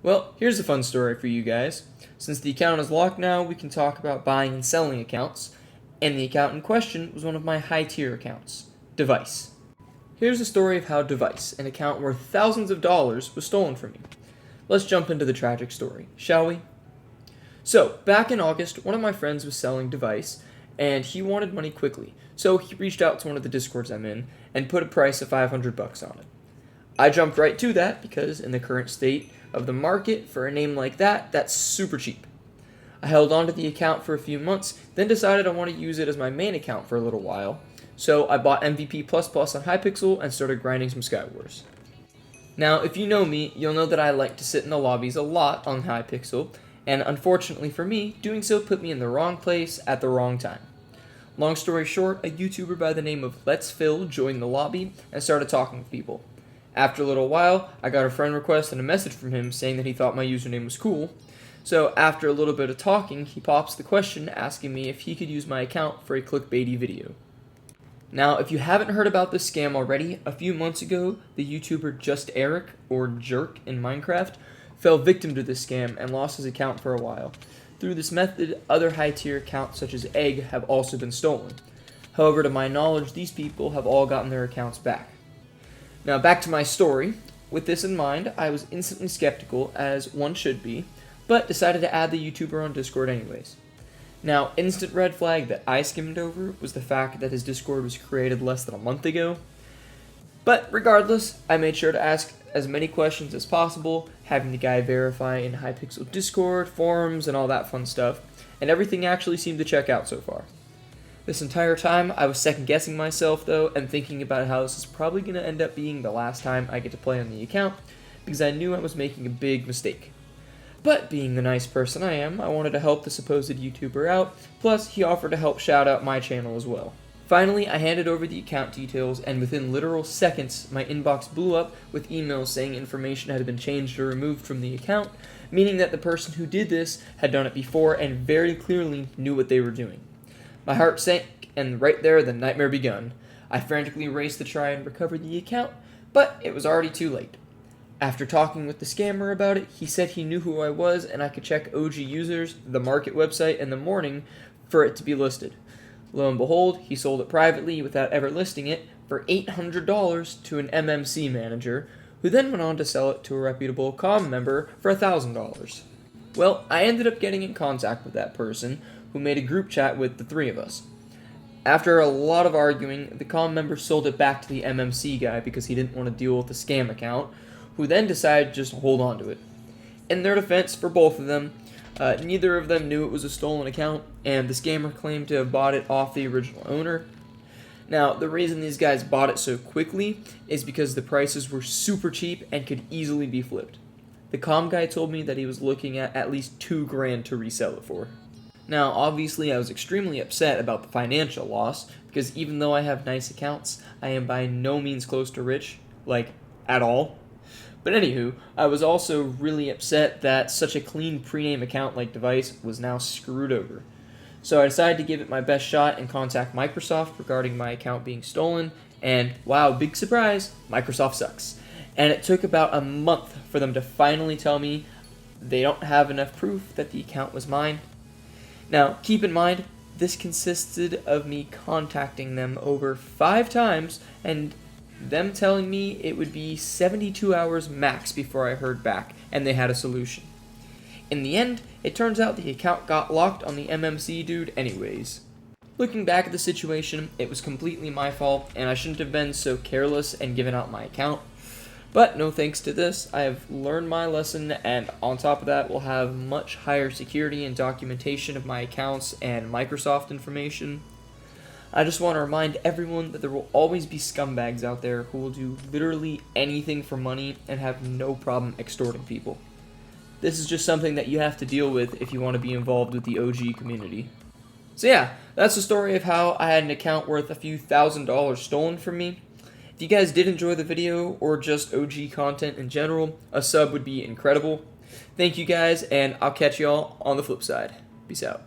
Well, here's a fun story for you guys. Since the account is locked now, we can talk about buying and selling accounts, and the account in question was one of my high tier accounts, Device. Here's the story of how Device, an account worth thousands of dollars, was stolen from me. Let's jump into the tragic story, shall we? So, back in August, one of my friends was selling Device, and he wanted money quickly, so he reached out to one of the Discords I'm in and put a price of 500 bucks on it. I jumped right to that because, in the current state of the market for a name like that, that's super cheap. I held on to the account for a few months, then decided I want to use it as my main account for a little while. So I bought MVP++ on Hypixel and started grinding some Skywars. Now, if you know me, you'll know that I like to sit in the lobbies a lot on Hypixel, and unfortunately for me, doing so put me in the wrong place at the wrong time. Long story short, a YouTuber by the name of Let's Phil joined the lobby and started talking with people. After a little while, I got a friend request and a message from him saying that he thought my username was cool. So after a little bit of talking, he pops the question asking me if he could use my account for a clickbaity video. Now, if you haven't heard about this scam already, a few months ago, the YouTuber Just Eric, or Jerk in Minecraft, fell victim to this scam and lost his account for a while. Through this method, other high-tier accounts such as Egg have also been stolen. However, to my knowledge, these people have all gotten their accounts back. Now, back to my story. With this in mind, I was instantly skeptical, as one should be, but decided to add the YouTuber on Discord anyways. Now, instant red flag that I skimmed over was the fact that his Discord was created less than a month ago. But regardless, I made sure to ask as many questions as possible, having the guy verify in Hypixel Discord, forums, and all that fun stuff, and everything actually seemed to check out so far. This entire time, I was second-guessing myself, though, and thinking about how this is probably going to end up being the last time I get to play on the account, because I knew I was making a big mistake. But being the nice person I am, I wanted to help the supposed YouTuber out, plus he offered to help shout out my channel as well. Finally, I handed over the account details, and within literal seconds, my inbox blew up with emails saying information had been changed or removed from the account, meaning that the person who did this had done it before and very clearly knew what they were doing. My heart sank, and right there the nightmare begun. I frantically raced to try and recover the account, but it was already too late. After talking with the scammer about it, he said he knew who I was and I could check OG users, the market website, in the morning for it to be listed. Lo and behold, he sold it privately without ever listing it for $800 to an MMC manager, who then went on to sell it to a reputable comm member for $1,000. Well, I ended up getting in contact with that person, who made a group chat with the three of us. After a lot of arguing, the comm member sold it back to the MMC guy because he didn't want to deal with the scam account, who then decided just to hold on to it. In their defense, for both of them, neither of them knew it was a stolen account, and the scammer claimed to have bought it off the original owner. Now, the reason these guys bought it so quickly is because the prices were super cheap and could easily be flipped. The comm guy told me that he was looking at least $2,000 to resell it for. Now, obviously, I was extremely upset about the financial loss, because even though I have nice accounts, I am by no means close to rich, like, at all. But anywho, I was also really upset that such a clean pre-name account like Device was now screwed over. So I decided to give it my best shot and contact Microsoft regarding my account being stolen, and wow, big surprise, Microsoft sucks. And it took about a month for them to finally tell me they don't have enough proof that the account was mine. Now, keep in mind, this consisted of me contacting them over 5 times and them telling me it would be 72 hours max before I heard back and they had a solution. In the end, it turns out the account got locked on the MMC dude anyways. Looking back at the situation, it was completely my fault and I shouldn't have been so careless and given out my account. But no thanks to this, I have learned my lesson, and on top of that, will have much higher security and documentation of my accounts and Microsoft information. I just want to remind everyone that there will always be scumbags out there who will do literally anything for money and have no problem extorting people. This is just something that you have to deal with if you want to be involved with the OG community. So yeah, that's the story of how I had an account worth a few $1,000s stolen from me. If you guys did enjoy the video, or just OG content in general, a sub would be incredible. Thank you guys, and I'll catch y'all on the flip side. Peace out.